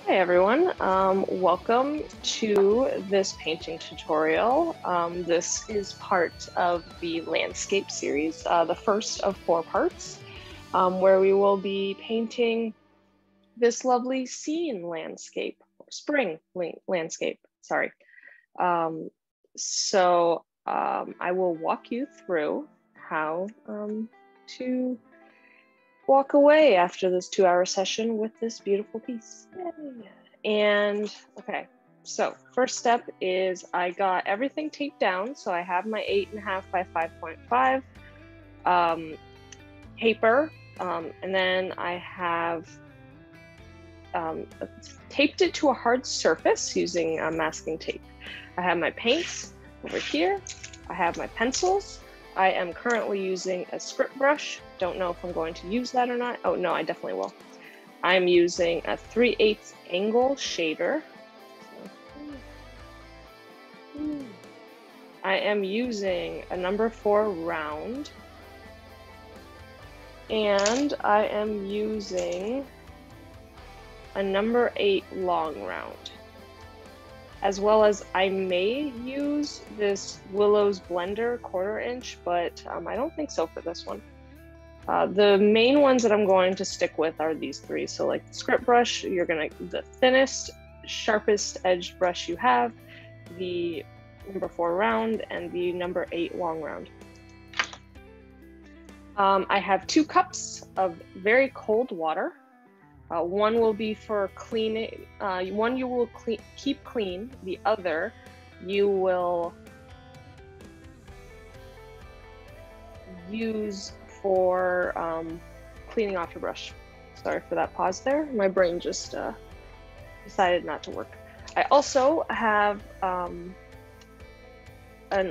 Hi everyone, welcome to this painting tutorial. This is part of the landscape series, the first of 4 parts, where we will be painting this lovely scene landscape, or spring landscape, sorry. I will walk you through how to walk away after this 2-hour session with this beautiful piece. Yay. And okay, so first step is I got everything taped down. So I have my 8.5 by 5.5 paper, and then I have taped it to a hard surface using masking tape. I have my paints over here. I have my pencils. I am currently using a script brush. Don't know if I'm going to use that or not. Oh no, I definitely will. I'm using a 3/8 angle shader. I am using a number 4 round. And I am using a number 8 long round. As well as I may use this Willow's Blender 1/4 inch, but I don't think so for this one. The main ones that I'm going to stick with are these 3. So like the script brush, the thinnest, sharpest edged brush you have, the number 4 round, and the number 8 long round. I have 2 cups of very cold water. One will be for cleaning, one you will keep clean, the other you will use for cleaning off your brush. Sorry for that pause there. My brain just decided not to work. I also have an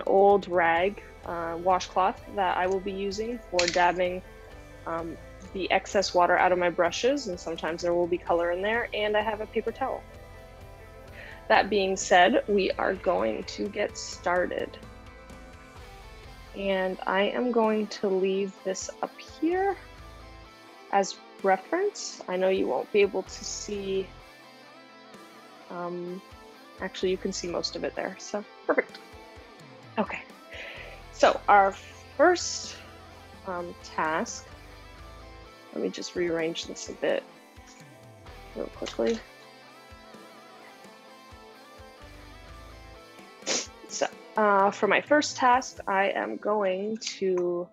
old rag washcloth that I will be using for dabbing the excess water out of my brushes, and sometimes there will be color in there, and I have a paper towel. That being said, we are going to get started. And I am going to leave this up here as reference. I know you won't be able to see, actually you can see most of it there, so perfect. Okay, so our first task, let me just rearrange this a bit real quickly. So for my first task, I am going to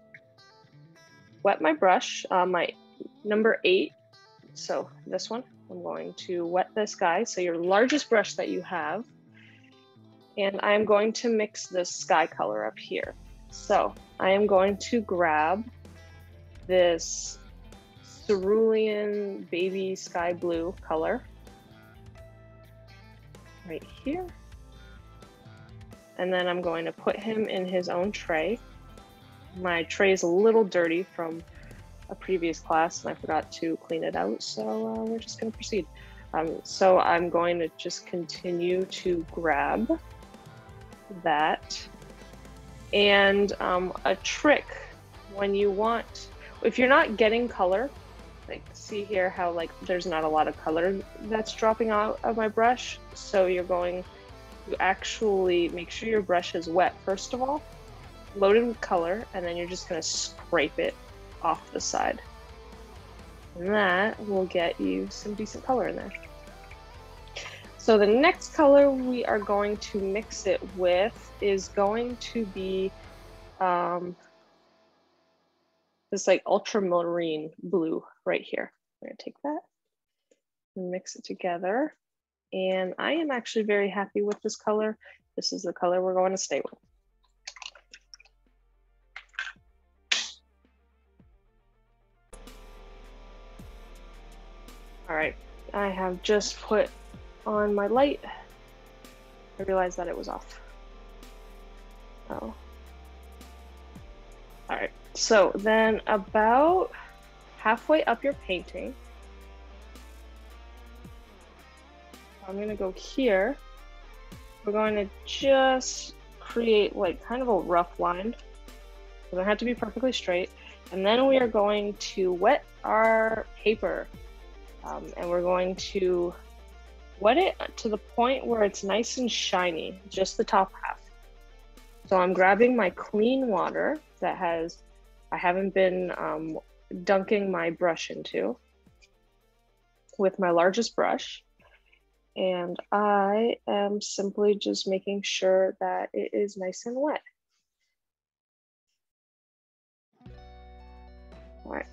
wet my brush, my number 8. So this one, I'm going to wet this guy. So your largest brush that you have. And I'm going to mix this sky color up here. So I am going to grab this cerulean baby sky blue color right here. And then I'm going to put him in his own tray. My tray is a little dirty from a previous class and I forgot to clean it out. So we're just going to proceed. So I'm going to just continue to grab that. And a trick when you want, if you're not getting color, like see here how like there's not a lot of color that's dropping out of my brush. So you're going to actually make sure your brush is wet first of all, loaded with color, and then you're just going to scrape it off the side. And that will get you some decent color in there. So the next color we are going to mix it with is going to be this like ultramarine blue right here. I'm going to take that and mix it together. And I am actually very happy with this color. This is the color we're going to stay with. All right, I have just put on my light. I realized that it was off. Oh. All right, so then about halfway up your painting, I'm gonna go here. We're going to just create like kind of a rough line. It doesn't have to be perfectly straight. And then we are going to wet our paper. And we're going to Wet it to the point where it's nice and shiny, just the top half. So I'm grabbing my clean water that I haven't been dunking my brush into with my largest brush. And I am simply just making sure that it is nice and wet. All right,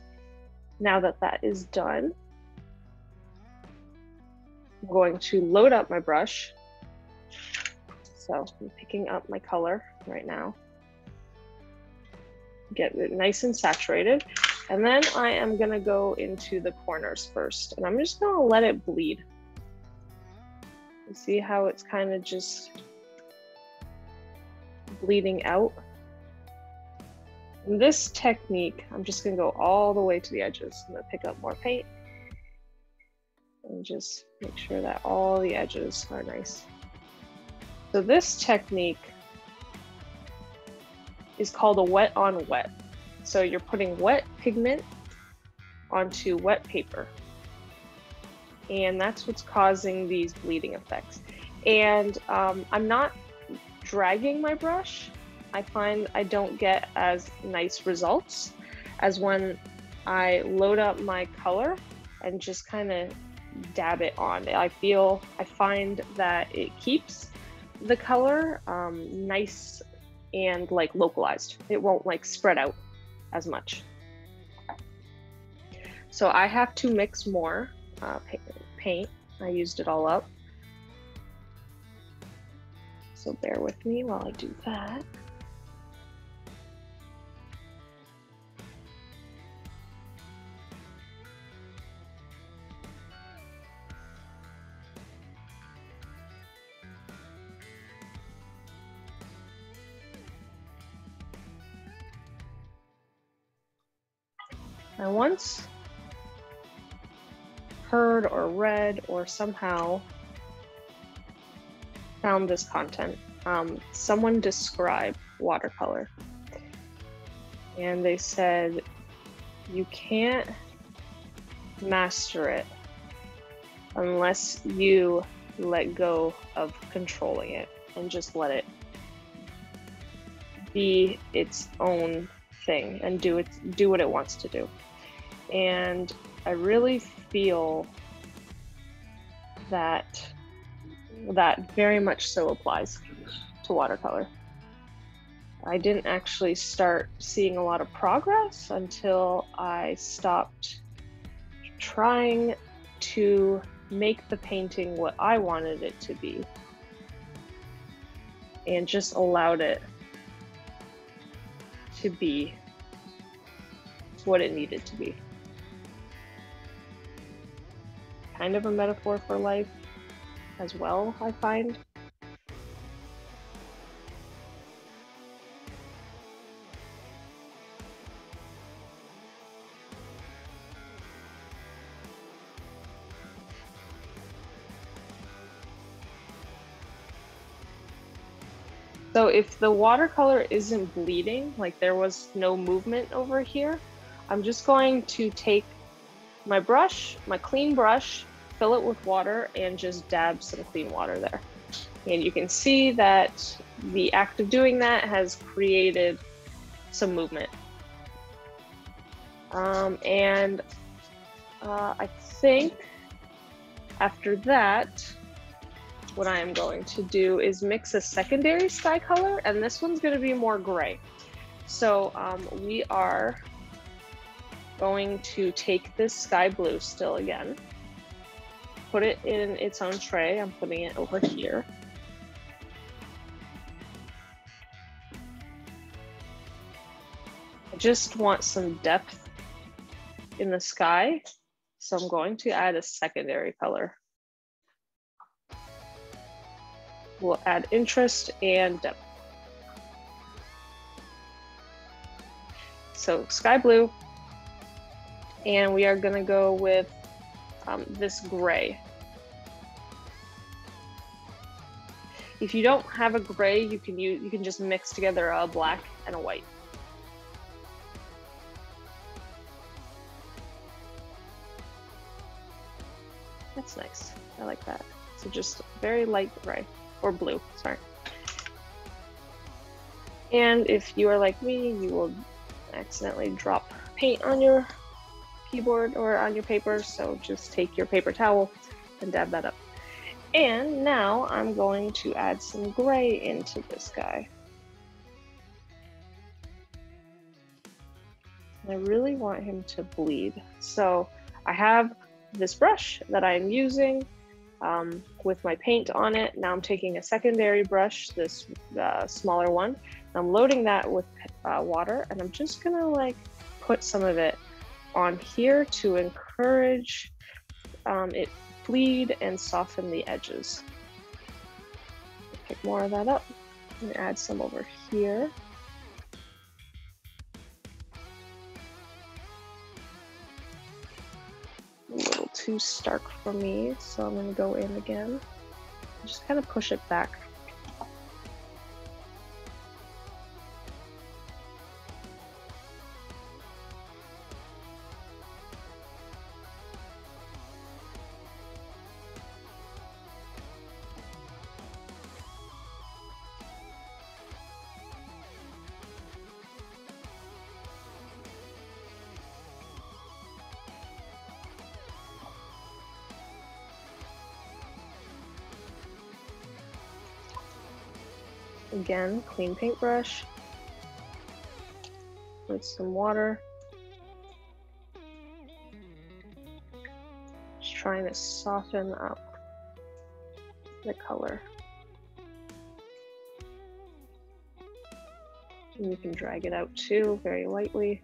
now that that is done, I'm going to load up my brush. So I'm picking up my color right now. Get it nice and saturated. And then I am gonna go into the corners first, and I'm just gonna let it bleed. You see how it's kind of just bleeding out? In this technique, I'm just gonna go all the way to the edges. I'm gonna pick up more paint and just make sure that all the edges are nice. So this technique is called a wet on wet. So you're putting wet pigment onto wet paper. And that's what's causing these bleeding effects. And I'm not dragging my brush. I find I don't get as nice results as when I load up my color and just kind of dab it on. I find that it keeps the color nice and like localized. It won't like spread out as much. So I have to mix more paint. I used it all up. So bear with me while I do that. I once heard or read or somehow found this content. Someone described watercolor, and they said you can't master it unless you let go of controlling it and just let it be its own thing and do what it wants to do. And I really feel that very much so applies to watercolor. I didn't actually start seeing a lot of progress until I stopped trying to make the painting what I wanted it to be and just allowed it to be what it needed to be. Kind of a metaphor for life as well, I find. So if the watercolor isn't bleeding, like there was no movement over here, I'm just going to take my brush, my clean brush, fill it with water, and just dab some clean water there. And you can see that the act of doing that has created some movement. I think after that, what I am going to do is mix a secondary sky color, and this one's going to be more gray. So we are going to take this sky blue still again, put it in its own tray. I'm putting it over here. I just want some depth in the sky, so I'm going to add a secondary color. We'll add interest and depth. So sky blue, and we are going to go with this gray. If you don't have a gray, you can just mix together a black and a white. That's nice. I like that. So just very light gray, or blue, sorry. And if you are like me, you will accidentally drop paint on your keyboard or on your paper, so just take your paper towel and dab that up. And now I'm going to add some gray into this guy. I really want him to bleed. So I have this brush that I'm using with my paint on it. Now I'm taking a secondary brush, this smaller one. I'm loading that with water, and I'm just gonna like put some of it on here to encourage it bleed and soften the edges. Pick more of that up and add some over here. A little too stark for me, so I'm going to go in again. Just kind of push it back. Again, clean paintbrush with some water. Just trying to soften up the color. And you can drag it out too, very lightly.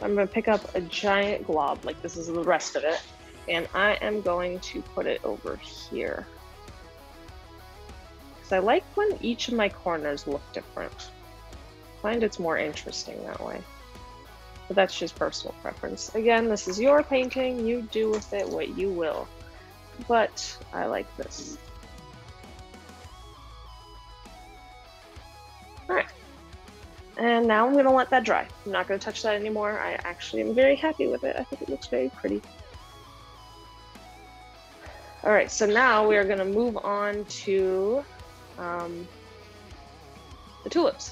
I'm gonna pick up a giant glob, like this is the rest of it, and I am going to put it over here. Because I like when each of my corners look different. I find it's more interesting that way. But that's just personal preference. Again, this is your painting, you do with it what you will. But I like this. Alright. And now I'm gonna let that dry. I'm not gonna touch that anymore. I actually am very happy with it. I think it looks very pretty. All right, so now we are gonna move on to the tulips.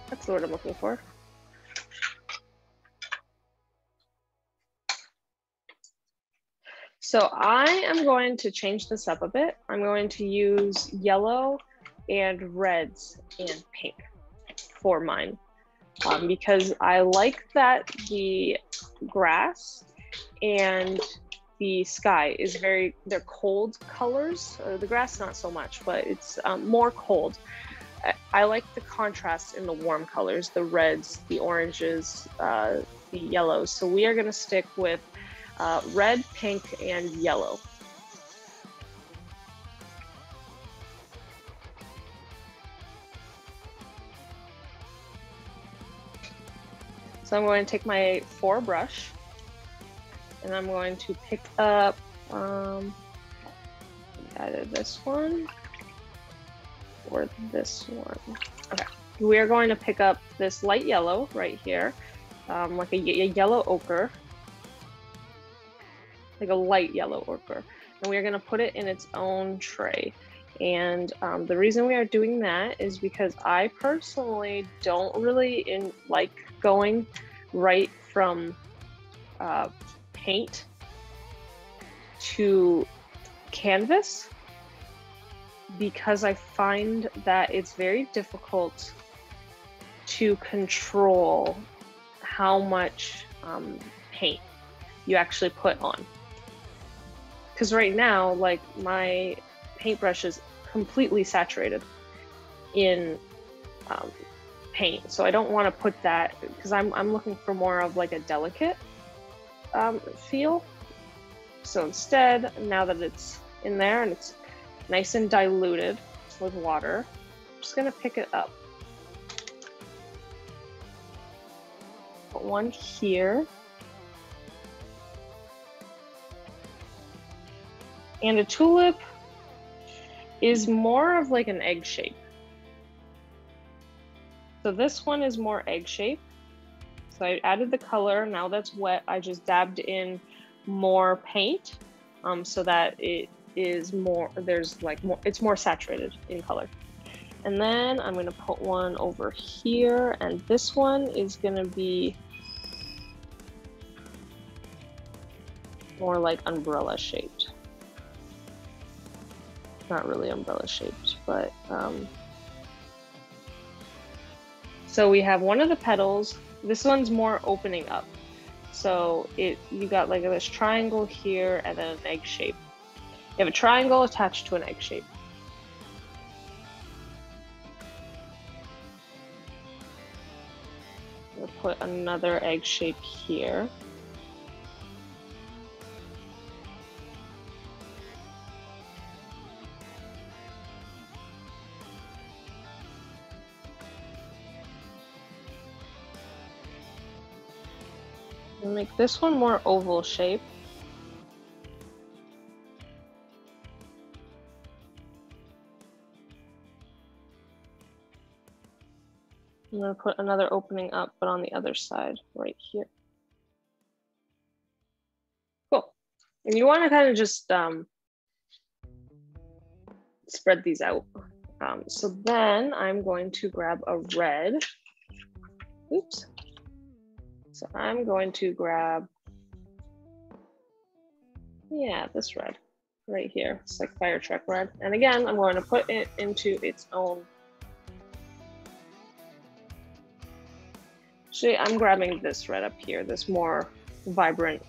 That's the word I'm looking for. So I am going to change this up a bit. I'm going to use yellow and reds and pink for mine because I like that the grass and the sky is they're cold colors. The grass not so much, but it's more cold. I like the contrast in the warm colors, the reds, the oranges, the yellows. So we are going to stick with red, pink, and yellow. So I'm going to take my 4 brush and I'm going to pick up either this one or this one. Okay, we are going to pick up this light yellow right here, like a yellow ochre, like a light yellow ochre, and we are going to put it in its own tray. And the reason we are doing that is because I personally don't really like going right from paint to canvas, because I find that it's very difficult to control how much paint you actually put on. Because right now, like, my paintbrush is completely saturated in paint. So I don't want to put that, because I'm looking for more of like a delicate feel. So instead, now that it's in there and it's nice and diluted with water, I'm just gonna pick it up. Put one here. And a tulip is more of like an egg shape. So this one is more egg shape. So I added the color. Now that's wet, I just dabbed in more paint so that it is more, there's like more, it's more saturated in color. And then I'm gonna put one over here, and this one is gonna be more like umbrella shaped. Not really umbrella shaped, but so we have one of the petals. This one's more opening up. So you got like this triangle here and then an egg shape. You have a triangle attached to an egg shape. We'll put another egg shape here. Make this one more oval shape. I'm going to put another opening up, but on the other side, right here. Cool. And you want to kind of just spread these out. So then I'm going to grab a red. Oops. So I'm going to grab, yeah, this red right here. It's like fire truck red. And again, I'm going to put it into its own. Actually, I'm grabbing this red up here, this more vibrant,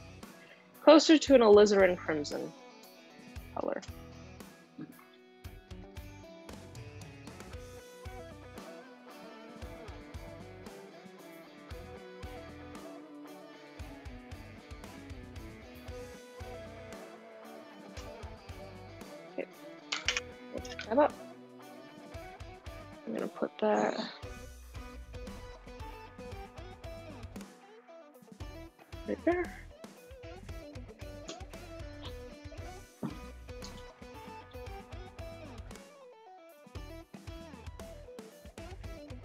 closer to an alizarin crimson color. That up. I'm gonna put that right there.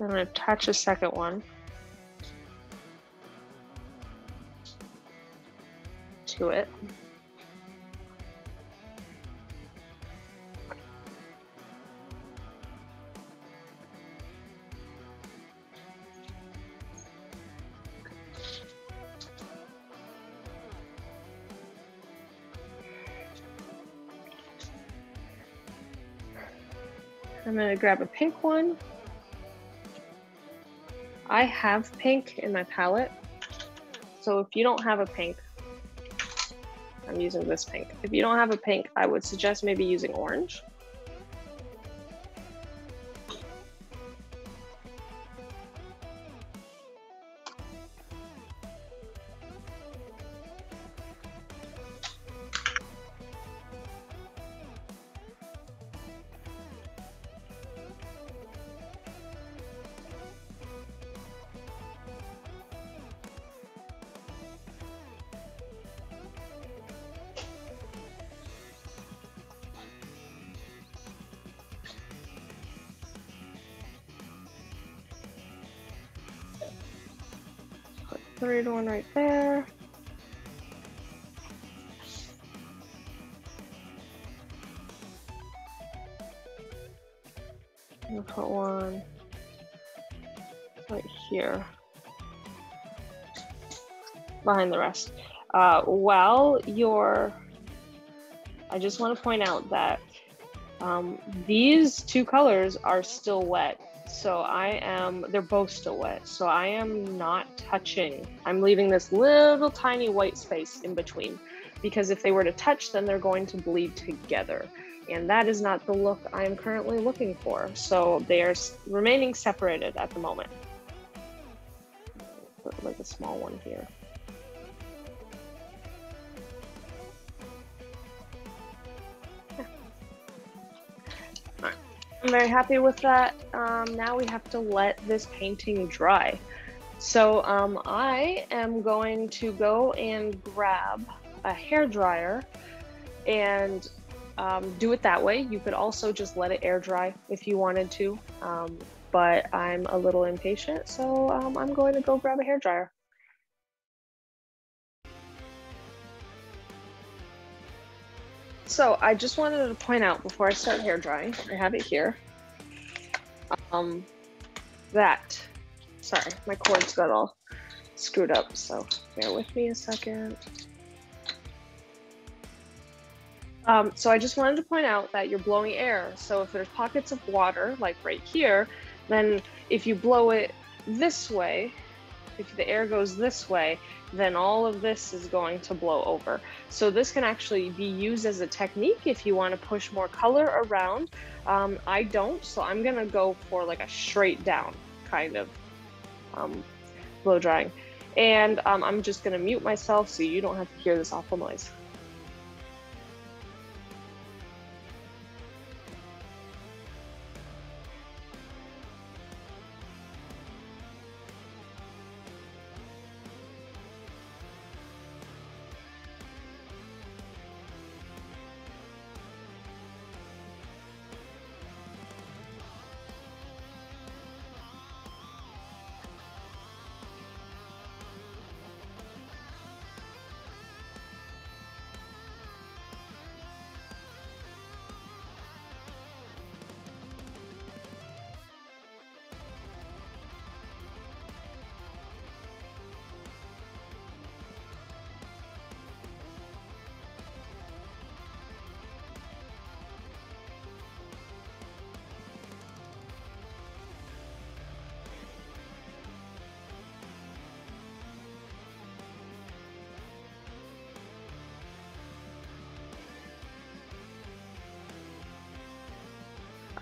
I'm gonna attach a second one to it. I'm gonna grab a pink one. I have pink in my palette. So if you don't have a pink, I'm using this pink. If you don't have a pink, I would suggest maybe using orange. Third one right there. I'll put one right here behind the rest. I just want to point out that these two colors are still wet. So they're both still wet. So I am not touching. I'm leaving this little tiny white space in between, because if they were to touch, then they're going to bleed together. And that is not the look I am currently looking for. So they are remaining separated at the moment. put like a small one here. Yeah. All right. I'm very happy with that. Now we have to let this painting dry. So I am going to go and grab a hair dryer and do it that way. You could also just let it air dry if you wanted to, but I'm a little impatient, so I'm going to go grab a hair dryer. So I just wanted to point out before I start hair drying, I have it here, sorry, my cords got all screwed up, so bear with me a second. So I just wanted to point out that you're blowing air. So if there's pockets of water, like right here, then if you blow it this way, if the air goes this way, then all of this is going to blow over. So this can actually be used as a technique if you want to push more color around. I don't, so I'm gonna go for like a straight down kind of blow drying. And I'm just gonna mute myself so you don't have to hear this awful noise.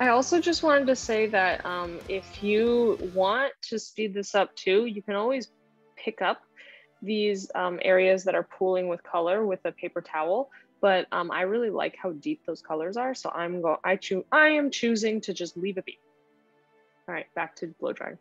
I also just wanted to say that if you want to speed this up too, you can always pick up these areas that are pooling with color with a paper towel. But I really like how deep those colors are, so I am choosing to just leave it be. All right, back to blow drying.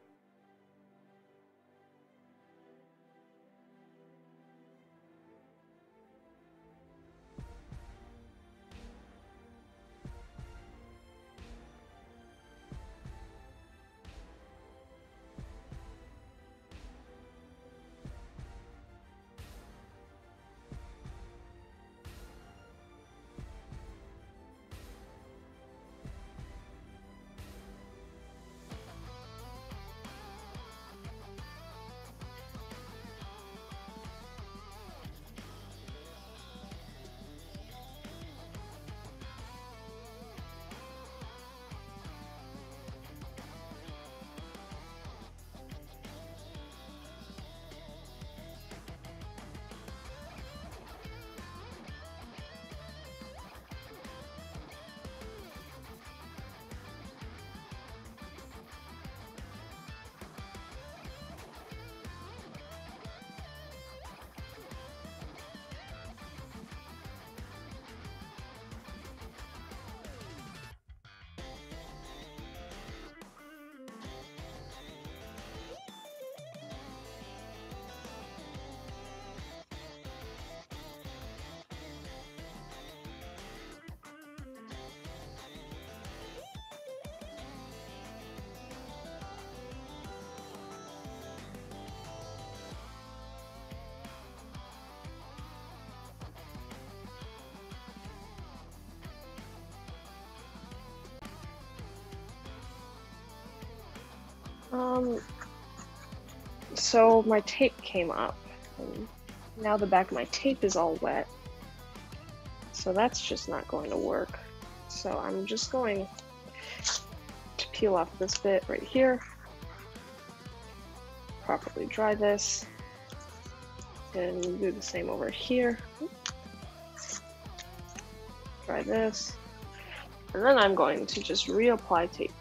So my tape came up, and now the back of my tape is all wet. So that's just not going to work. So I'm just going to peel off this bit right here, properly dry this, and do the same over here. Dry this, and then I'm going to just reapply tape.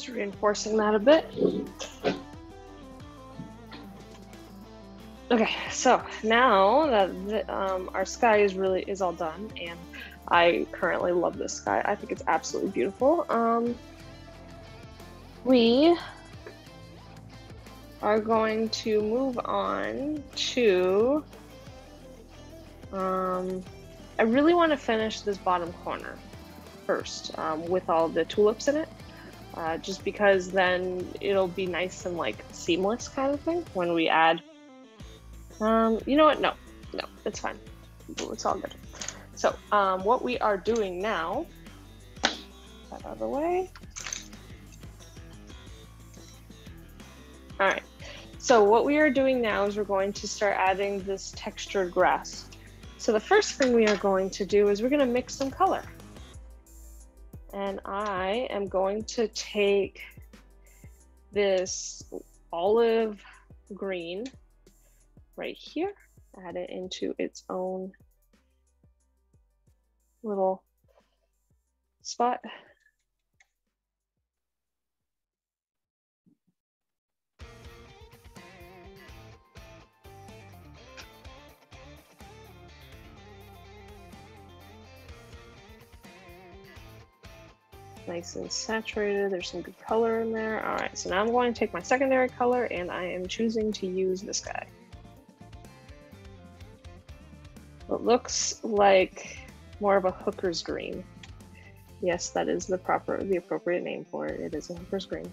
Just reinforcing that a bit. Okay, so now that our sky is all done, and I currently love this sky. I think it's absolutely beautiful. We are going to move on to, I really want to finish this bottom corner first with all the tulips in it, just because then it'll be nice and like seamless kind of thing when we add. You know what? No, it's fine. It's all good. So what we are doing now, that out of the way. All right, so what we are doing now is we're going to start adding this textured grass. So the first thing we are going to do is we're going to mix some color. And I am going to take this olive green right here, add it into its own little spot. Nice and saturated. There's some good color in there. All right, so now I'm going to take my secondary color and I am choosing to use this guy. It looks like more of a hooker's green. Yes, that is the appropriate name for it. It is a hooker's green.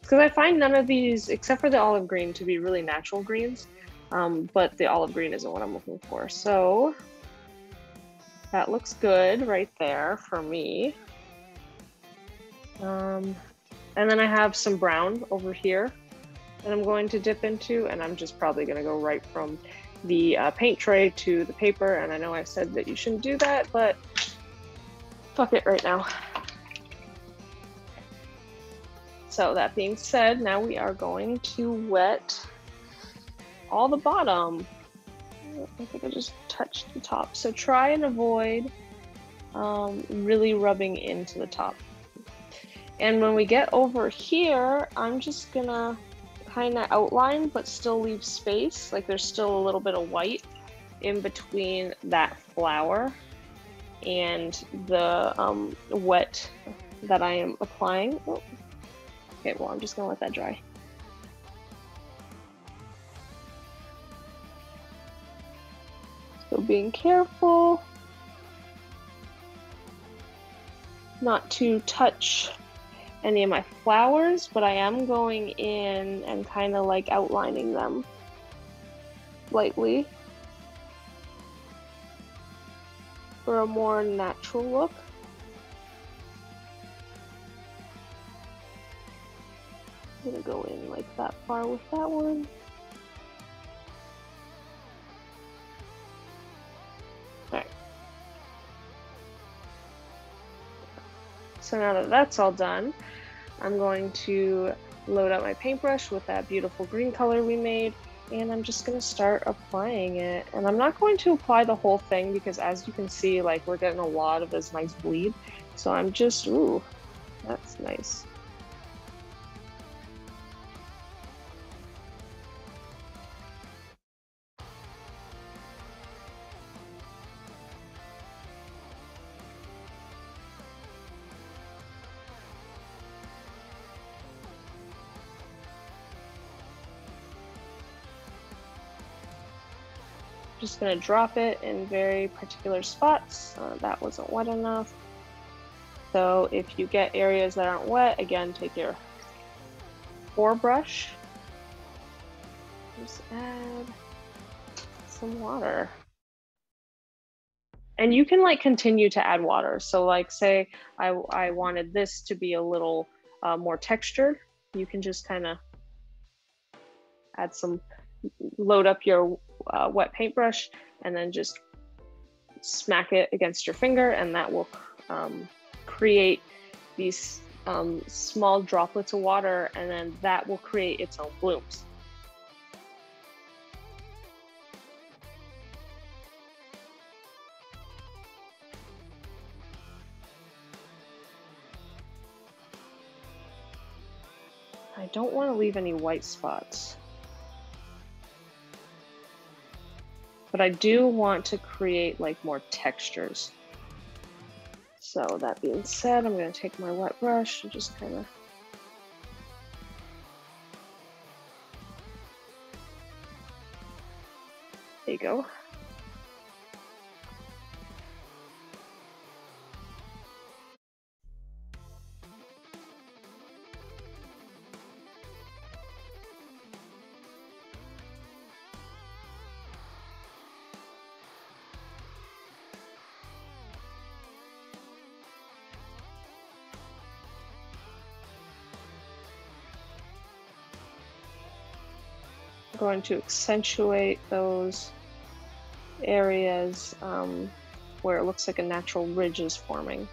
Because I find none of these, except for the olive green, to be really natural greens, but the olive green isn't what I'm looking for. So that looks good right there for me. And then I have some brown over here that I'm going to dip into, and I'm just probably going to go right from the paint tray to the paper. And I know I said that you shouldn't do that, but fuck it right now. So that being said, now we are going to wet all the bottom. I think I just touched the top. So try and avoid really rubbing into the top. And when we get over here, I'm just gonna kind of outline, but still leave space. Like there's still a little bit of white in between that flower and the wet that I am applying. Oh. Okay, well, I'm just gonna let that dry. So being careful not to touch any of my flowers, but I am going in and kind of like outlining them lightly for a more natural look. I'm gonna go in like that far with that one. All right. So now that that's all done, I'm going to load up my paintbrush with that beautiful green color we made, and I'm just gonna start applying it. And I'm not going to apply the whole thing because as you can see, like we're getting a lot of this nice bleed. So I'm just, ooh, that's nice. Just gonna drop it in very particular spots. That wasn't wet enough. So if you get areas that aren't wet, again, take your brush. Just add some water. And you can like continue to add water. So like say I wanted this to be a little more textured. You can just kind of add some, load up your wet paintbrush and then just smack it against your finger, and that will create these small droplets of water, and then that will create its own blooms. I don't want to leave any white spots. But I do want to create like more textures. So that being said, I'm going to take my wet brush and just kind of there you go. Going to accentuate those areas where it looks like a natural ridge is forming.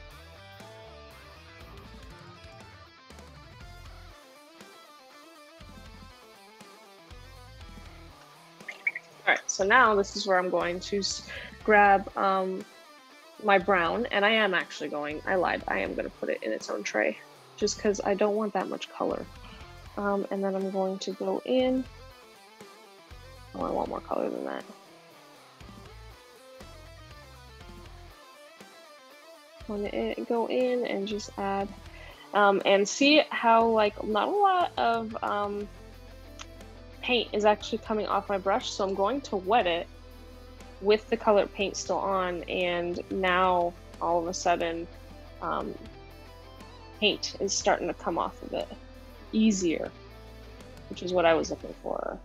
All right, so now this is where I'm going to grab my brown, and I am actually going, I lied, I am going to put it in its own tray just because I don't want that much color. And then I'm going to go in. Oh, I want more color than that. I'm going to go in and just add, and see how like not a lot of paint is actually coming off my brush. So I'm going to wet it with the colored paint still on, and now all of a sudden paint is starting to come off of it easier, which is what I was looking for.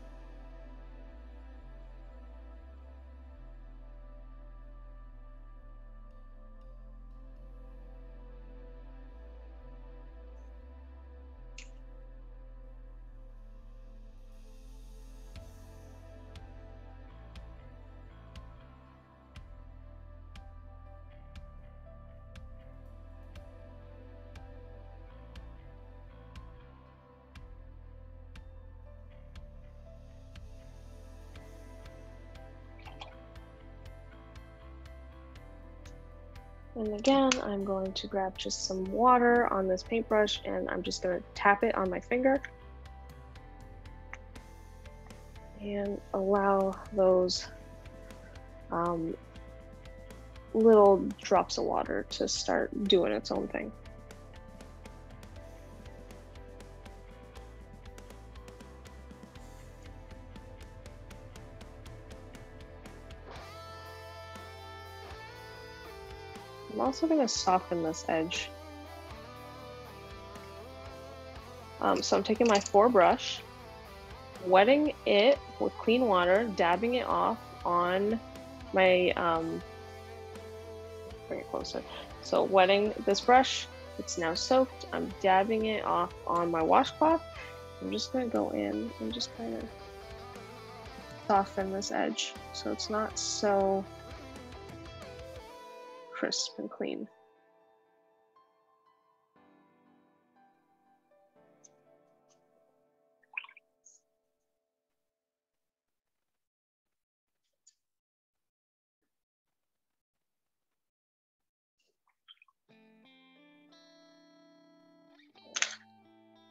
And again, I'm going to grab just some water on this paintbrush, and I'm just going to tap it on my finger and allow those little drops of water to start doing its own thing. I'm also going to soften this edge. So I'm taking my 4 brush, wetting it with clean water, dabbing it off on my, bring it closer. So wetting this brush, it's now soaked. I'm dabbing it off on my washcloth. I'm just going to go in and just kind of soften this edge so it's not so crisp and clean.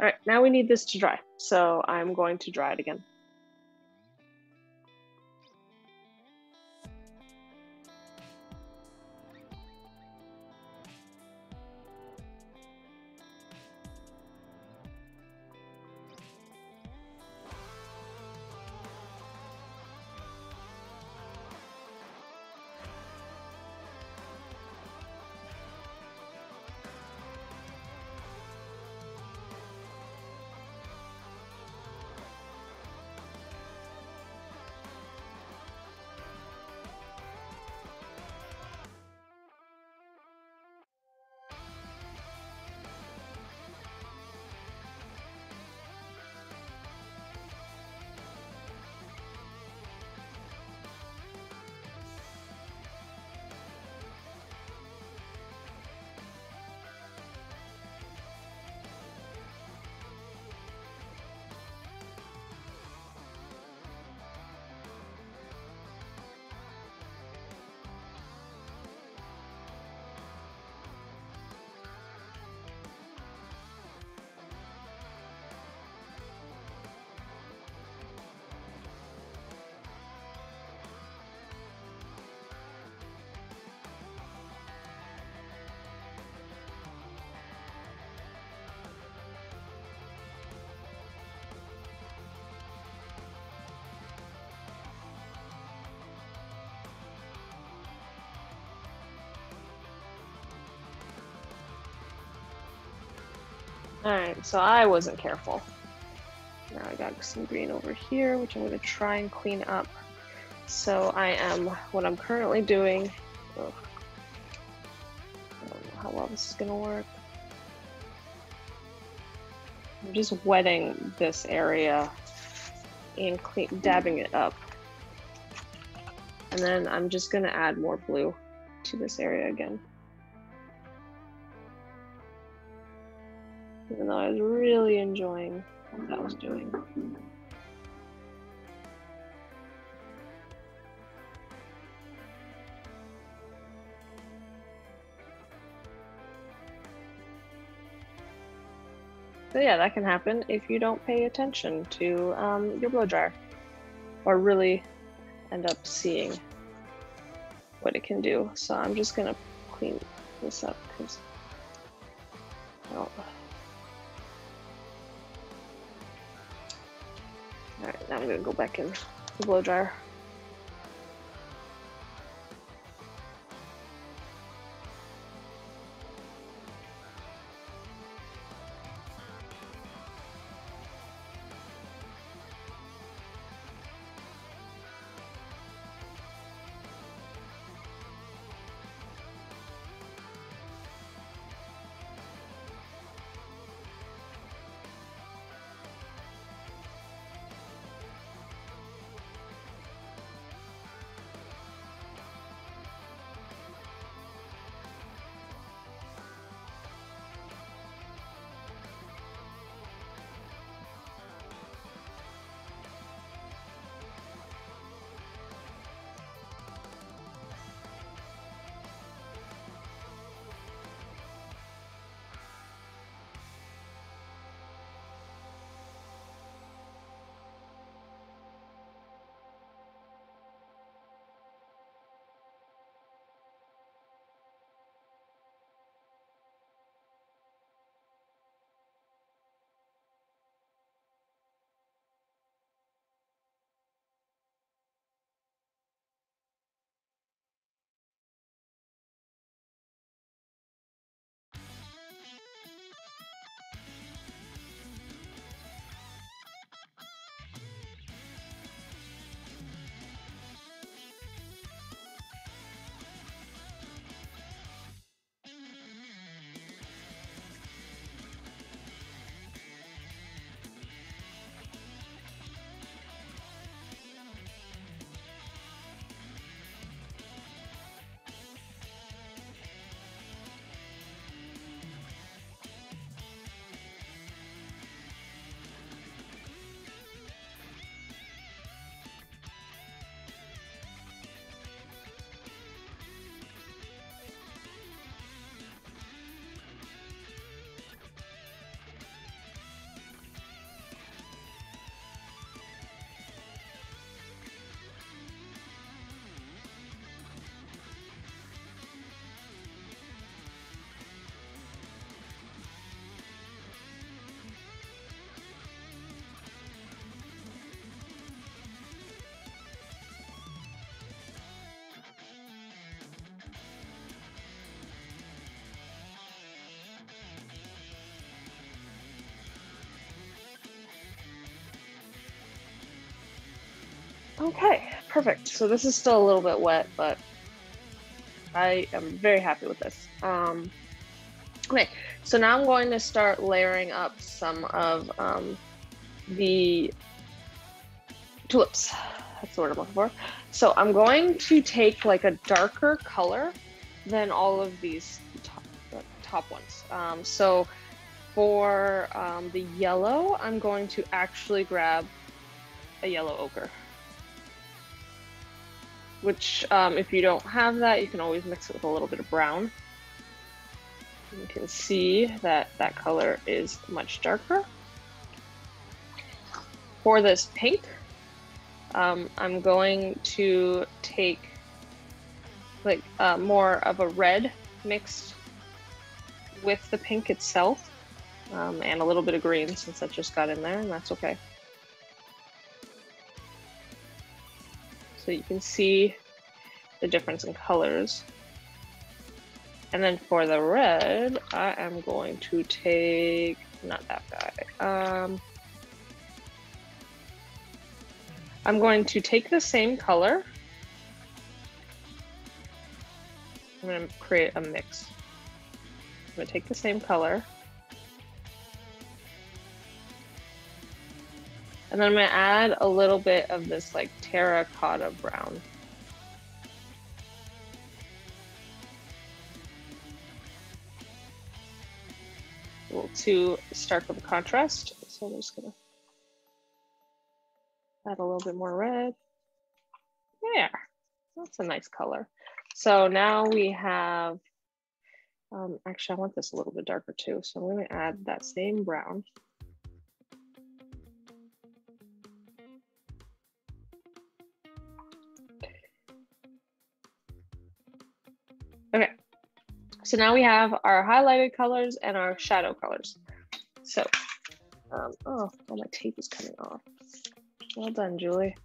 All right, now we need this to dry. So I'm going to dry it again. All right, so I wasn't careful. Now I got some green over here, which I'm going to try and clean up. So what I'm currently doing, ugh, I don't know how well this is going to work. I'm just wetting this area and dabbing it up. And then I'm just going to add more blue to this area again. Even though I was really enjoying what that was doing. So yeah, that can happen if you don't pay attention to your blow dryer, or really end up seeing what it can do. So I'm just gonna clean this up because all right, now I'm gonna go back in the blow dryer. Okay, perfect. So this is still a little bit wet, but I am very happy with this. Okay, so now I'm going to start layering up some of the tulips. That's the word I'm looking for. So I'm going to take like a darker color than all of these top ones. So for the yellow, I'm going to actually grab a yellow ochre, which if you don't have that, you can always mix it with a little bit of brown. You can see that that color is much darker. For this pink, I'm going to take like more of a red mixed with the pink itself, and a little bit of green since that just got in there, and that's okay. So you can see the difference in colors. And then for the red, I am going to take not that guy. I'm going to take the same color. I'm going to create a mix. I'm going to take the same color. And then I'm going to add a little bit of this like terracotta brown. A little too stark of a contrast. So I'm just going to add a little bit more red. There, that's a nice color. So now we have, actually I want this a little bit darker too. So I'm going to add that same brown. Okay, so now we have our highlighted colors and our shadow colors. So, oh, my tape is coming off. Well done, Julie.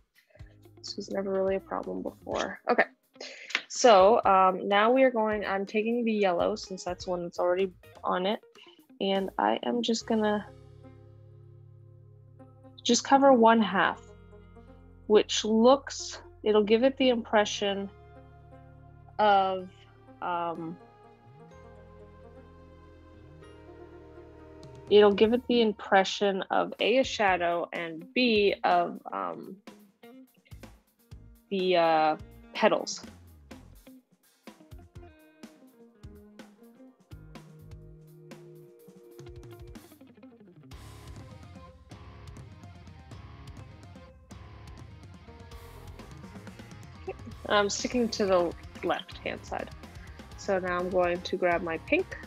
This was never really a problem before. Okay, so now we are going, I'm taking the yellow since that's one that's already on it. And I am just gonna just cover 1/2, which looks, it'll give it the impression of, it'll give it the impression of A, shadow, and B, of the petals. Okay. I'm sticking to the left-hand side. So now I'm going to grab my pink.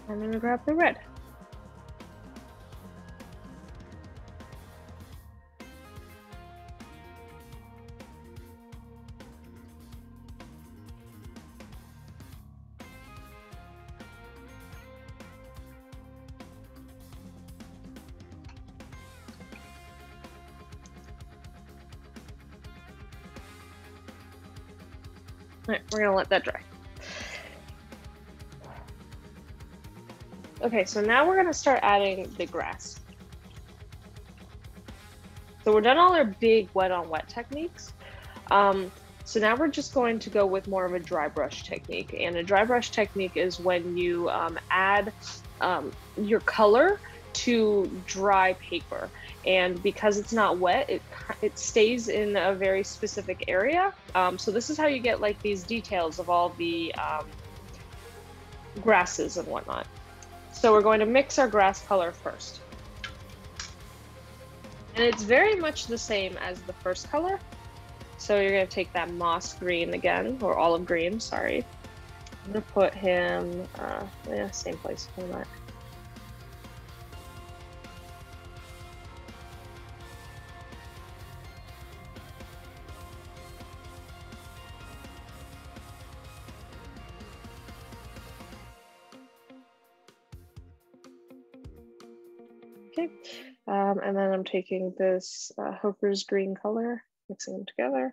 I'm going to grab the red. All right, we're going to let that dry. Okay, so now we're gonna start adding the grass. So we're done all our big wet on wet techniques. So now we're just going to go with more of a dry brush technique. And a dry brush technique is when you add your color to dry paper. And because it's not wet, it stays in a very specific area. So this is how you get like these details of all the grasses and whatnot. So we're going to mix our grass color first. And it's very much the same as the first color. So you're going to take that moss green again, or olive green, sorry. I'm going to put him, yeah, same place. Why not? Okay, and then I'm taking this Hooker's green color, mixing them together.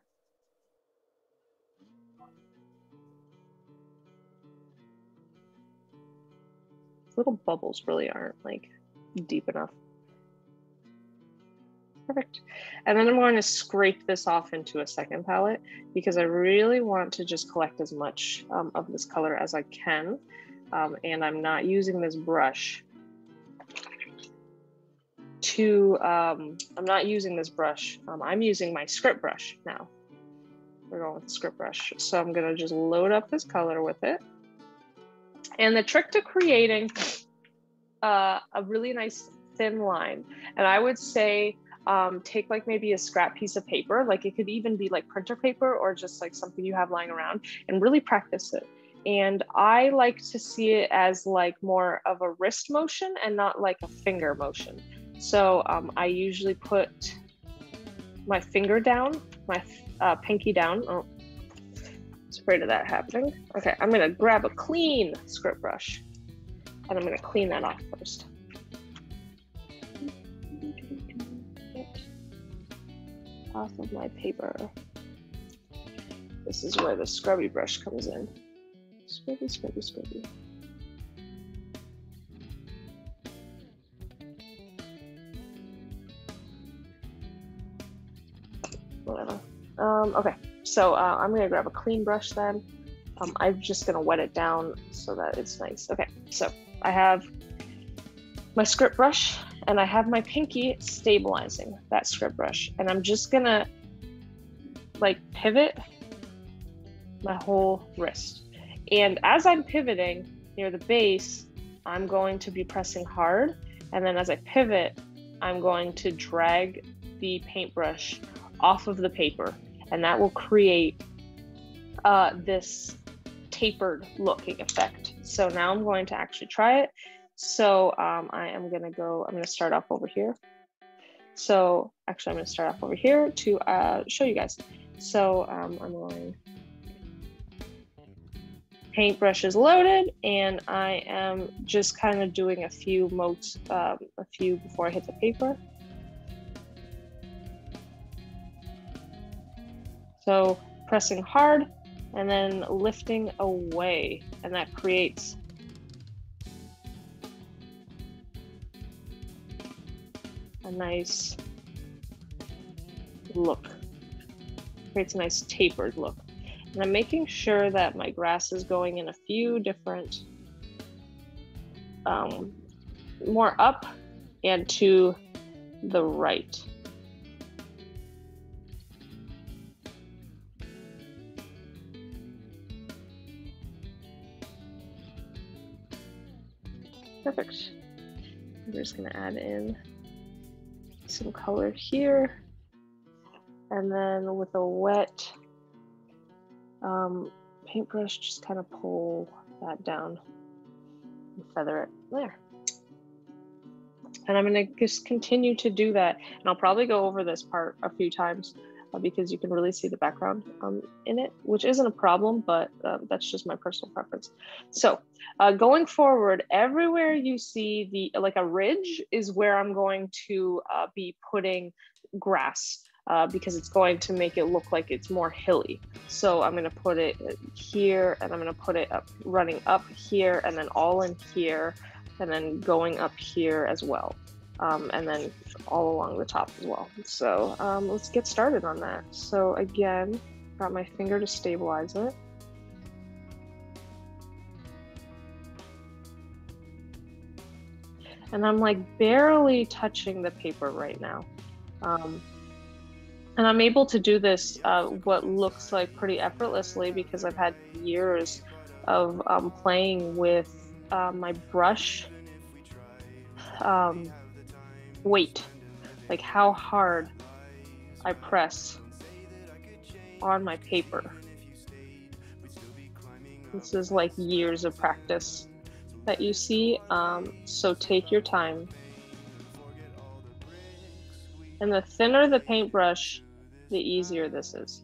Little bubbles really aren't like deep enough. Perfect. And then I'm going to scrape this off into a second palette because I really want to just collect as much of this color as I can. And I'm not using this brush I'm not using this brush. I'm using my script brush now. We're going with the script brush. So I'm gonna just load up this color with it. And the trick to creating a really nice thin line, and I would say take like maybe a scrap piece of paper, like it could even be like printer paper or just like something you have lying around, and really practice it. And I like to see it as like more of a wrist motion and not like a finger motion. So I usually put my finger down, my pinky down. Oh, was afraid of that happening. Okay, I'm gonna grab a clean script brush and I'm gonna clean that off first. Off of my paper. This is where the scrubby brush comes in. Scrubby, scrubby, scrubby. Whatever. Okay, so I'm gonna grab a clean brush then. I'm just gonna wet it down so that it's nice. Okay, so I have my script brush and I have my pinky stabilizing that script brush, and I'm just gonna like pivot my whole wrist. And as I'm pivoting near the base, I'm going to be pressing hard, and then as I pivot, I'm going to drag the paintbrush off of the paper, and that will create this tapered looking effect. So now I'm going to actually try it. So I'm going to start off over here. So actually I'm going to start off over here to show you guys. So I'm going, paintbrush is loaded, and I am just kind of doing a few motes, a few before I hit the paper. So pressing hard and then lifting away, and that creates a nice look, creates a nice tapered look. And I'm making sure that my grass is going in a few different, more up and to the right. Perfect. I'm just gonna add in some color here, and then with a wet paintbrush, just kind of pull that down and feather it there. And I'm gonna just continue to do that, and I'll probably go over this part a few times because you can really see the background in it, which isn't a problem, but that's just my personal preference. So going forward, everywhere you see the like a ridge is where I'm going to be putting grass because it's going to make it look like it's more hilly. So I'm gonna put it here, and I'm gonna put it up, running up here, and then all in here, and then going up here as well. And then all along the top as well. So let's get started on that. So again, got my finger to stabilize it. And I'm like barely touching the paper right now. And I'm able to do this what looks like pretty effortlessly because I've had years of playing with my brush weight, like how hard I press on my paper. This is like years of practice that you see, so take your time. And the thinner the paintbrush, the easier this is.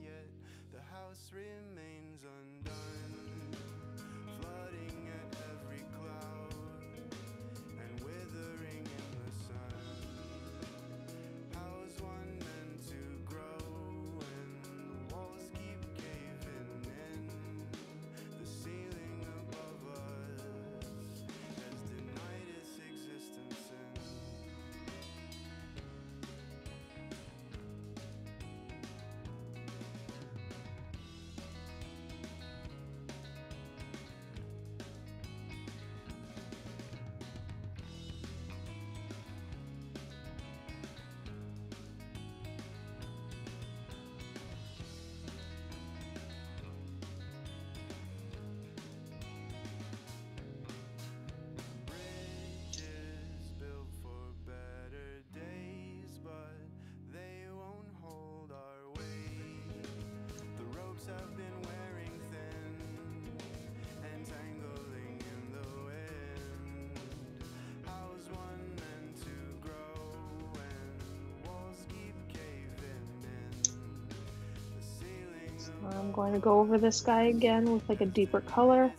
I'm going to go over this guy again with like a deeper color.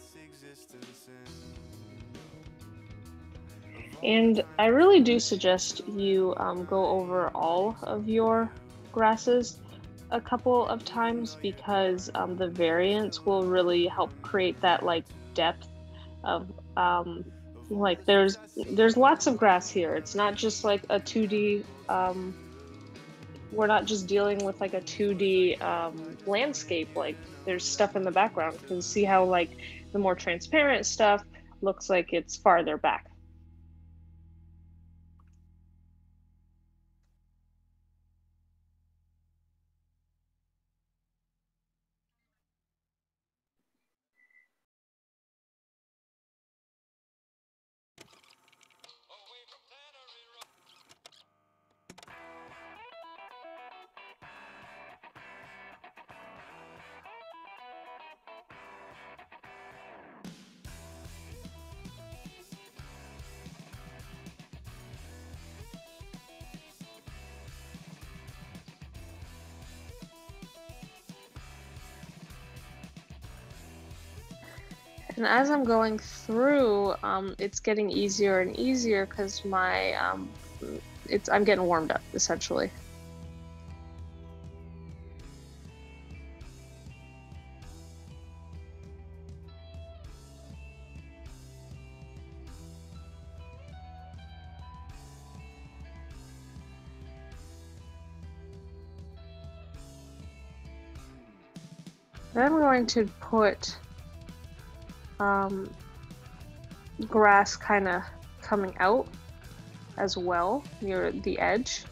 And I really do suggest you go over all of your grasses a couple of times, because the variants will really help create that like depth of like there's lots of grass here. It's not just like a 2D we're not just dealing with like a 2D landscape. Like there's stuff in the background, because see how like the more transparent stuff looks like it's farther back. And as I'm going through, it's getting easier and easier because my I'm getting warmed up essentially. Then I'm going to put grass kind of coming out as well near the edge,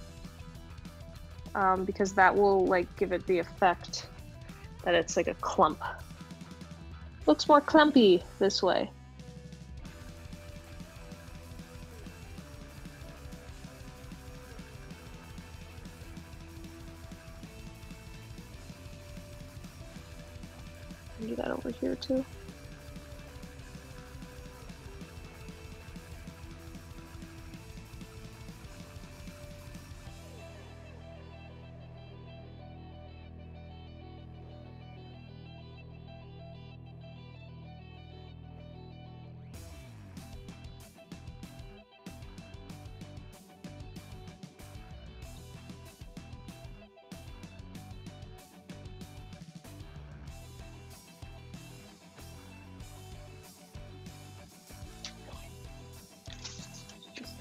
because that will like give it the effect that it's like a clump. Looks more clumpy this way. Do that over here too.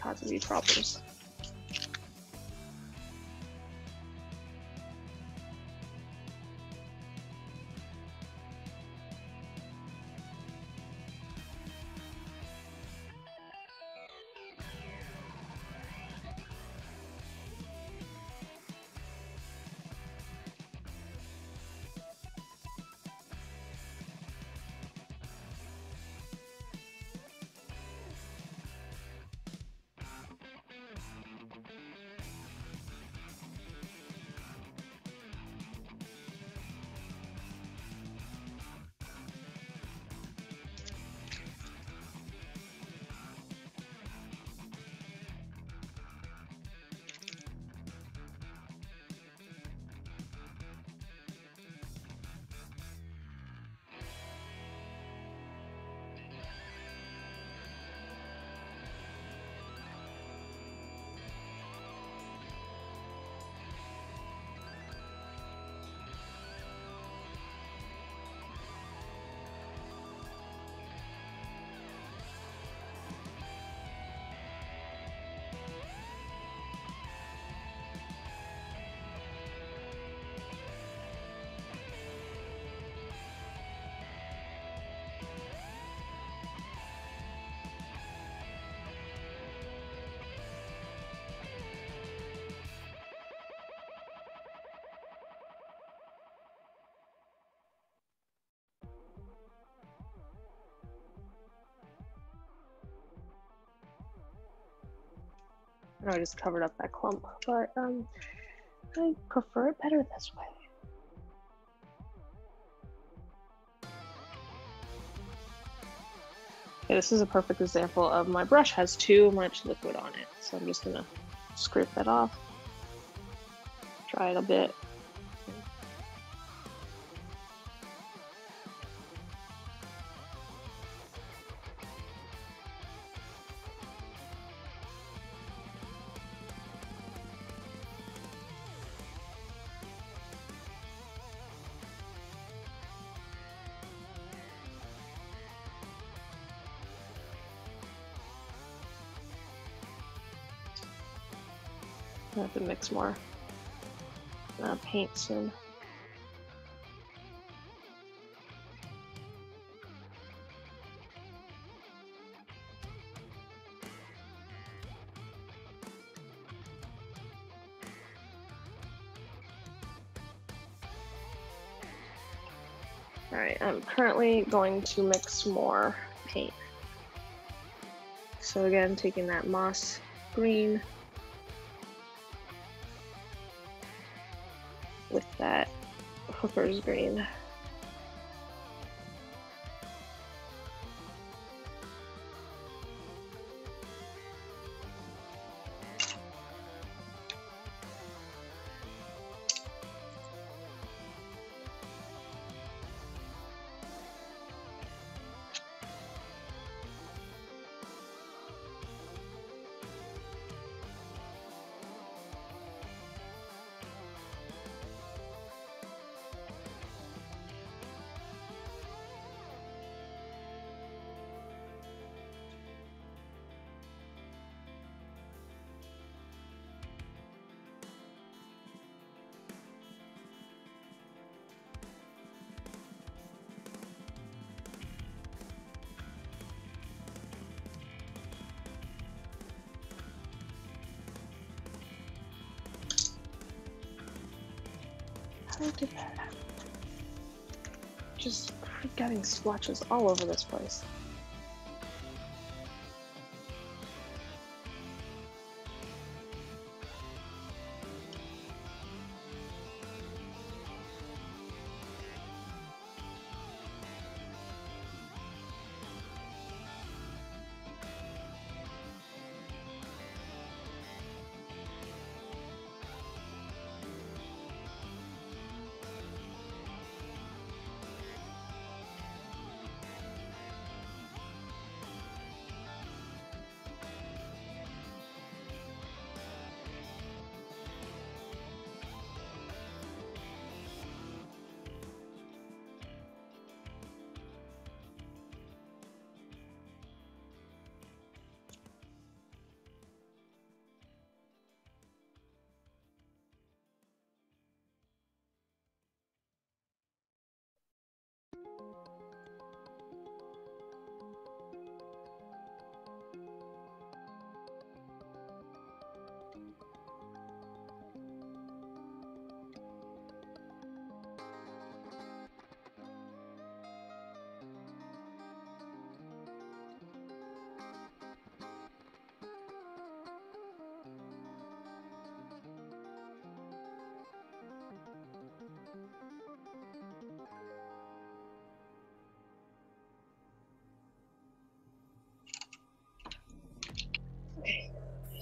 Causing me problems. I know I just covered up that clump, but I prefer it better this way. Okay, this is a perfect example of my brush has too much liquid on it, so I'm just gonna scrape that off, dry it a bit. I have to mix more paint soon. All right, I'm currently going to mix more paint. So again, taking that moss green with that hooker's green. How did that happen? Just getting splotches all over this place.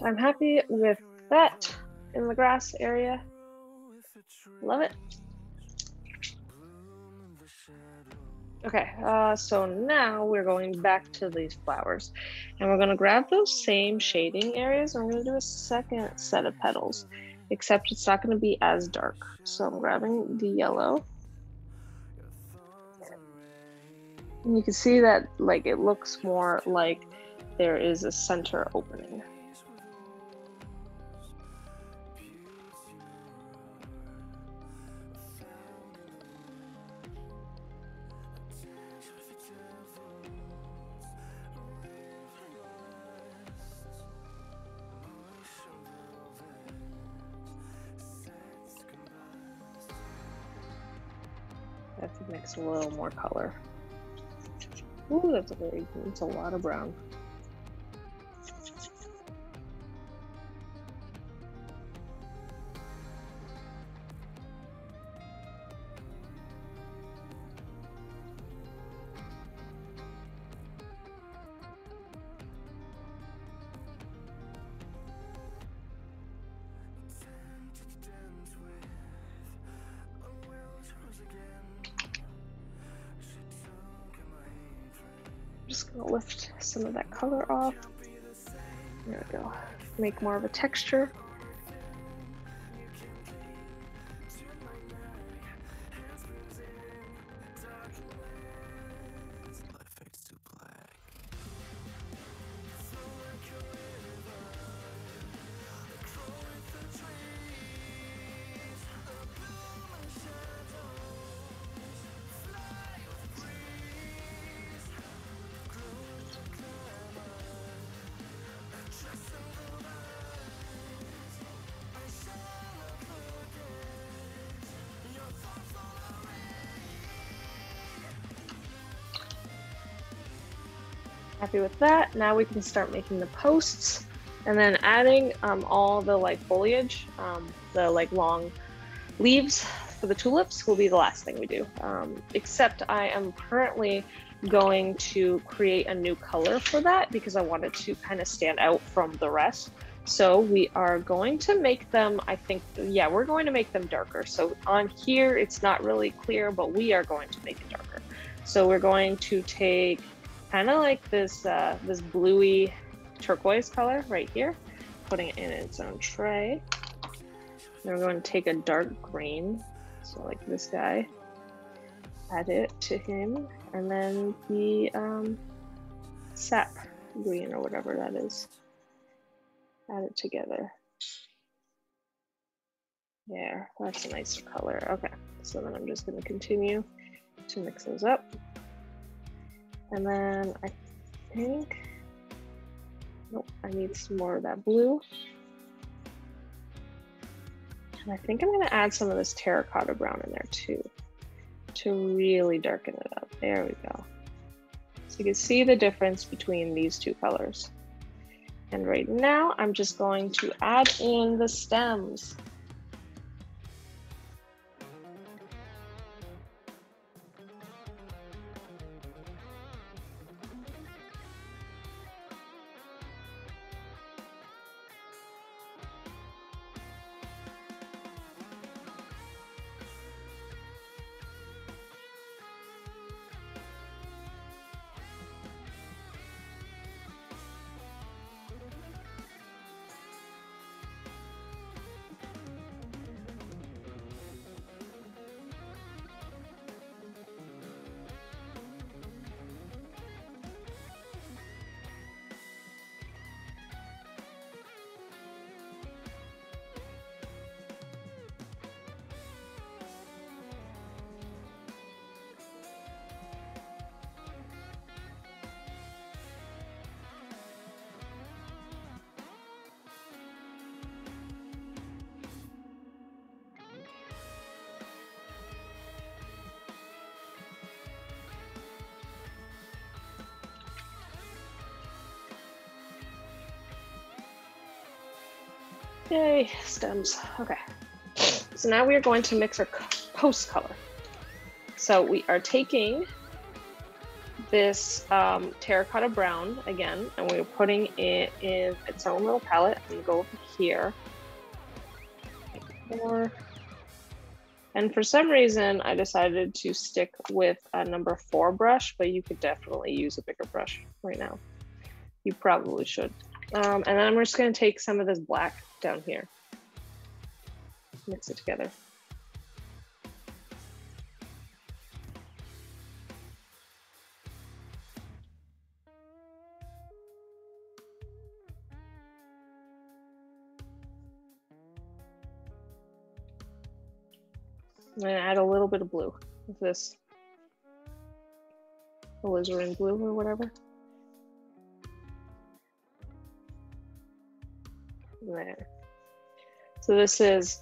I'm happy with that in the grass area. Love it. Okay, so now we're going back to these flowers and we're going to grab those same shading areas and we're going to do a second set of petals, except it's not going to be as dark. So I'm grabbing the yellow. And you can see that like it looks more like there is a center opening. I have to mix a little more color. Ooh, that's a lot of brown. Just gonna lift some of that color off. There we go. Make more of a texture. Happy with that. Now we can start making the posts, and then adding all the like foliage, the like long leaves for the tulips will be the last thing we do. Except I am currently going to create a new color for that because I want it to kind of stand out from the rest. So we are going to make them, I think, yeah, we're going to make them darker. So on here, it's not really clear, but we are going to make it darker. So we're going to take kind of like this, this bluey turquoise color right here, putting it in its own tray. Then we're going to take a dark green, so like this guy, add it to him, and then the sap green or whatever that is, add it together. There, that's a nicer color. Okay, so then I'm just going to continue to mix those up. And then I think, nope, I need some more of that blue. And I think I'm going to add some of this terracotta brown in there too, to really darken it up. There we go. So you can see the difference between these two colors. And right now, I'm just going to add in the stems. Yay, stems. Okay. So now we are going to mix our post color. So we are taking this terracotta brown again, and we're putting it in its own little palette. I'm gonna go over here. And for some reason, I decided to stick with a number 4 brush, but you could definitely use a bigger brush right now. You probably should. And then I'm just gonna take some of this black down here. Mix it together. I'm gonna add a little bit of blue with this alizarin blue or whatever. There. So this is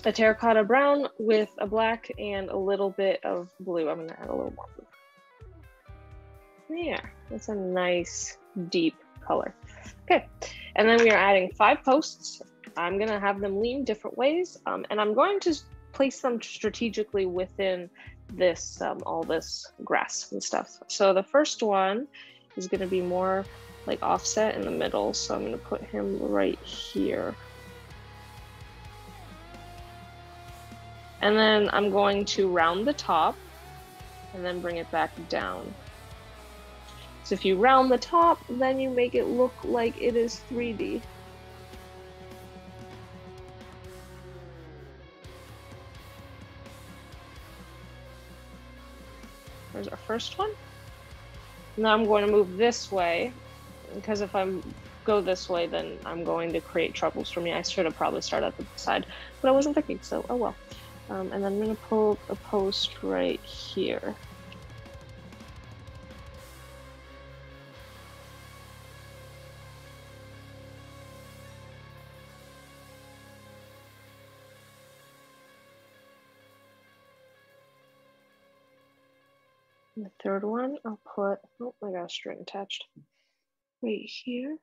a terracotta brown with a black and a little bit of blue. I'm gonna add a little more blue. Yeah, that's a nice deep color. Okay, and then we are adding 5 posts. I'm gonna have them lean different ways, and I'm going to place them strategically within this, all this grass and stuff. So the first one is gonna be more like offset in the middle. So I'm gonna put him right here. And then I'm going to round the top and then bring it back down. So if you round the top, then you make it look like it is 3D. There's our first one. Now I'm going to move this way, because if I go this way, then I'm going to create troubles for me. I should have probably started at the side, but I wasn't thinking, so oh well. And then I'm going to pull a post right here. The third one, I'll put, oh, I got a string attached right here.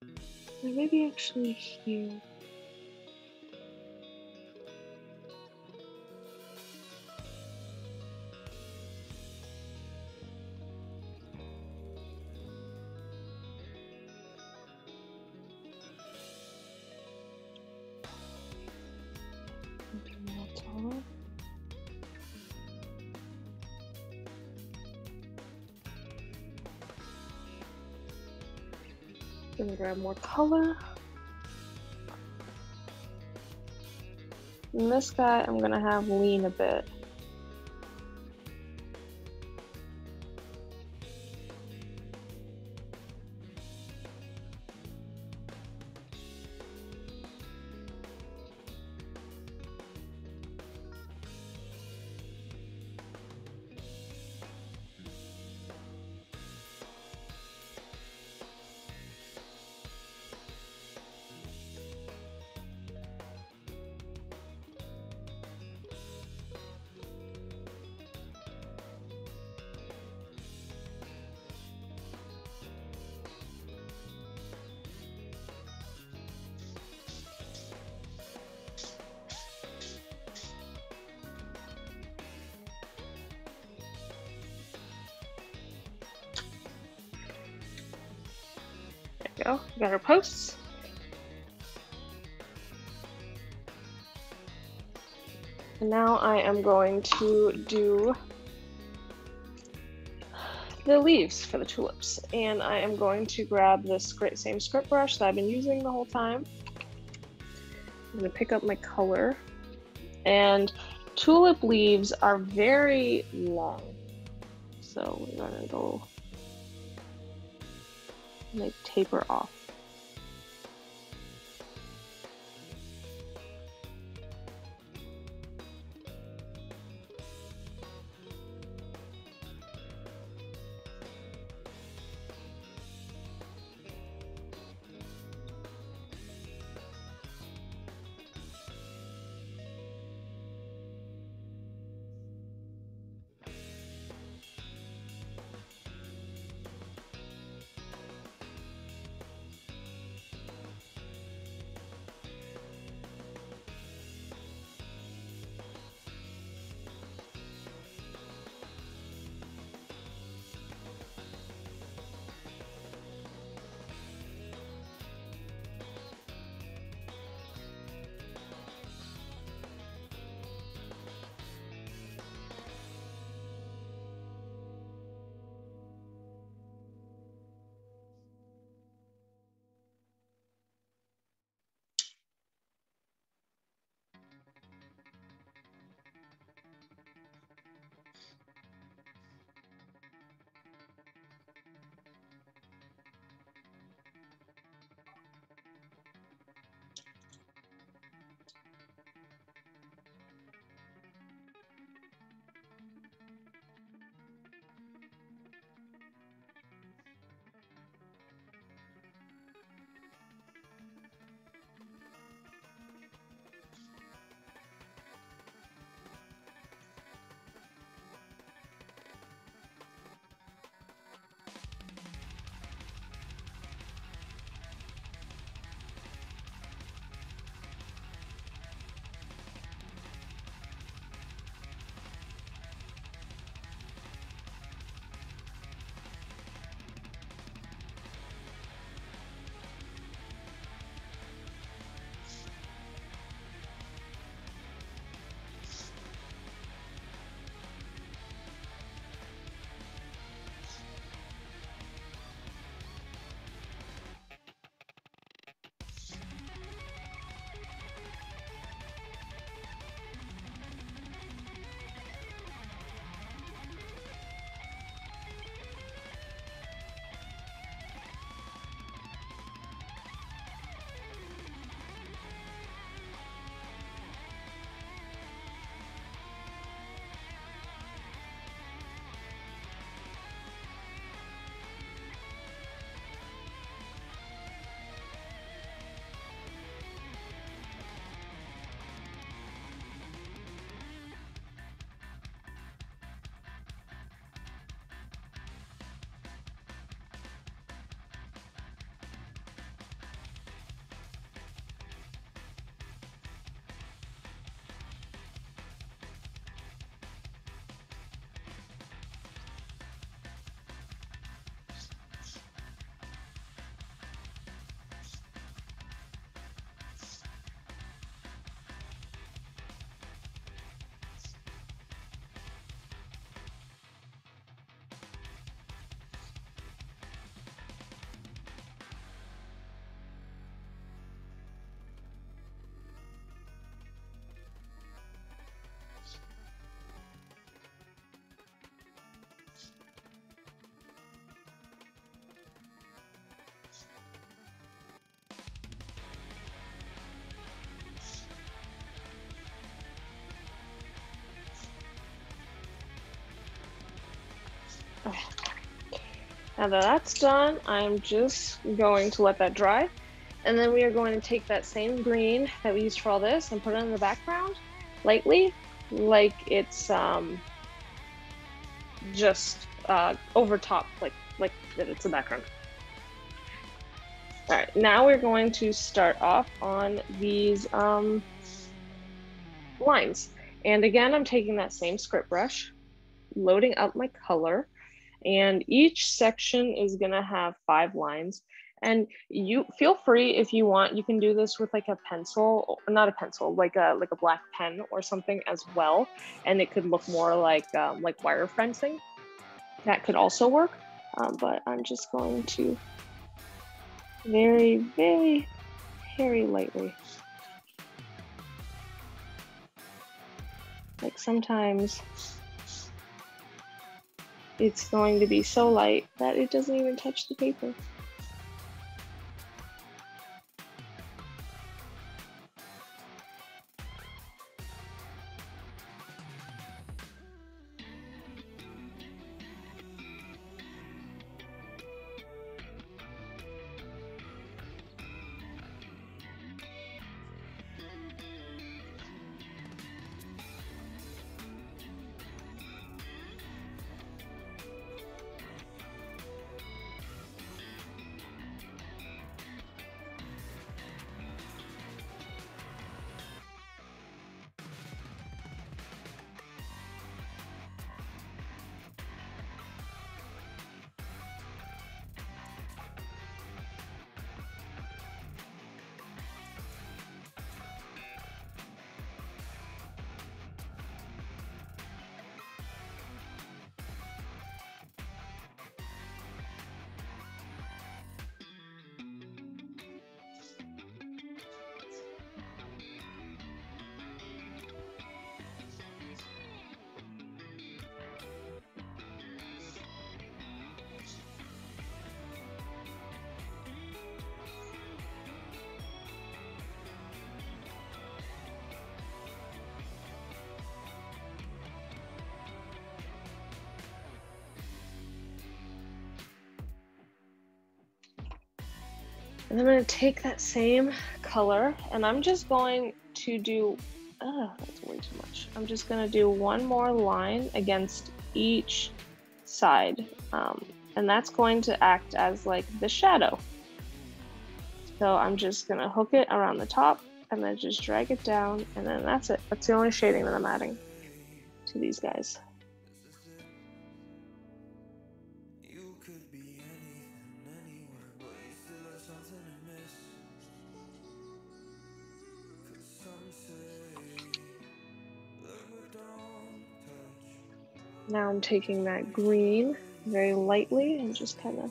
Or maybe actually here. Gonna grab more color. And this guy I'm gonna have lean a bit. There we go, we got our posts. And now I am going to do the leaves for the tulips. And I am going to grab this same script brush that I've been using the whole time. I'm gonna pick up my color. And tulip leaves are very long. So we're gonna go and they taper off. Okay. Now that that's done, I'm just going to let that dry. And then we are going to take that same green that we used for all this and put it in the background lightly, like it's just over top, like that it's a background. All right, now we're going to start off on these lines. And again, I'm taking that same script brush, loading up my color, and each section is gonna have 5 lines. And you feel free, if you want, you can do this with like a pencil, not a pencil, like a black pen or something as well. And it could look more like wire fencing. That could also work. But I'm just going to very, very lightly. Like sometimes it's going to be so light that it doesn't even touch the paper. And I'm going to take that same color and I'm just going to do, that's way too much. I'm just going to do one more line against each side. And that's going to act as like the shadow. So I'm just going to hook it around the top and then just drag it down. And then that's it. That's the only shading that I'm adding to these guys. Now I'm taking that green very lightly and just kind of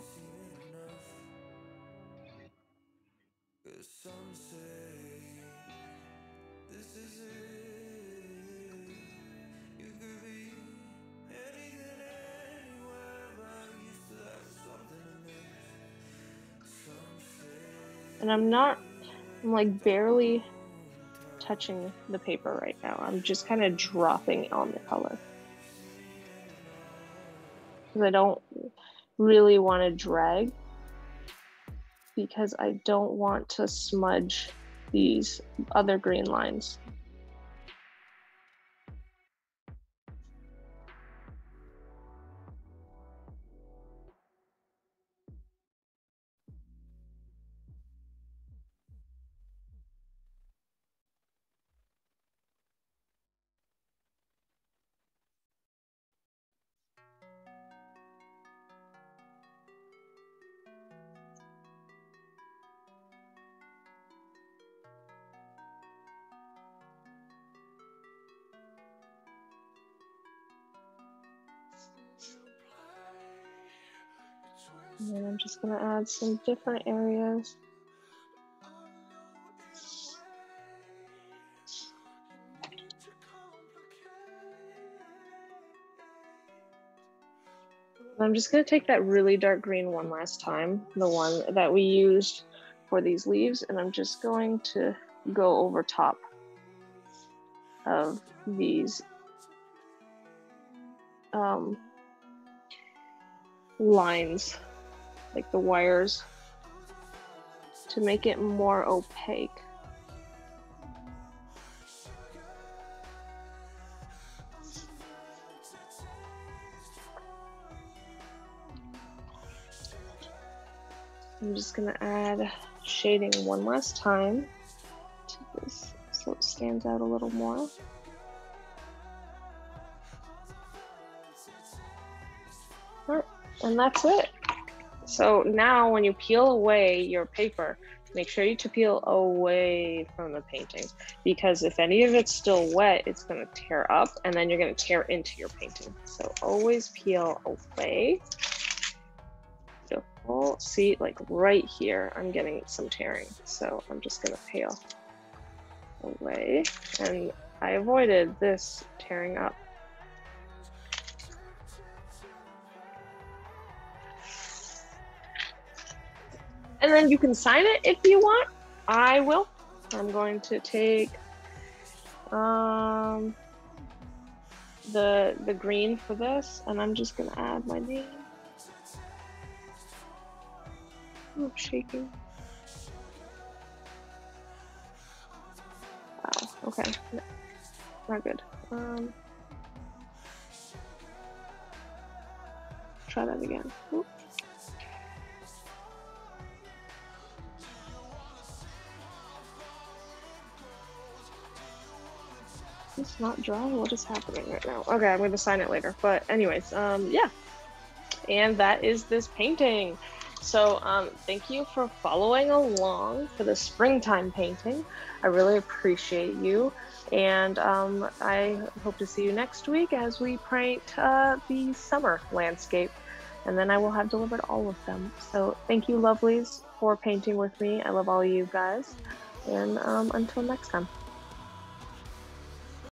and I'm like barely touching the paper right now. I'm just kind of dropping on the color. Because I don't really want to drag, because I don't want to smudge these other green lines. And then I'm just going to add some different areas. I'm just going to take that really dark green one last time, the one that we used for these leaves, and I'm just going to go over top of these lines, like the wires, to make it more opaque. I'm just gonna add shading one last time to this so it stands out a little more. All right, and that's it. So now when you peel away your paper, make sure you to peel away from the painting, because if any of it's still wet, it's gonna tear up and then you're gonna tear into your painting. So always peel away. Beautiful. See, like right here, I'm getting some tearing. So I'm just gonna peel away, and I avoided this tearing up. And then you can sign it if you want. I will. I'm going to take the green for this, and I'm just gonna add my name. Oh, I'm shaking. Wow, okay, no, not good. Try that again. Ooh. It's not dry. What is happening right now? Okay, I'm going to sign it later. But anyways, yeah. And that is this painting. So thank you for following along for the springtime painting. I really appreciate you. And I hope to see you next week as we paint the summer landscape. And then I will have delivered all of them. So thank you, lovelies, for painting with me. I love all of you guys. And until next time.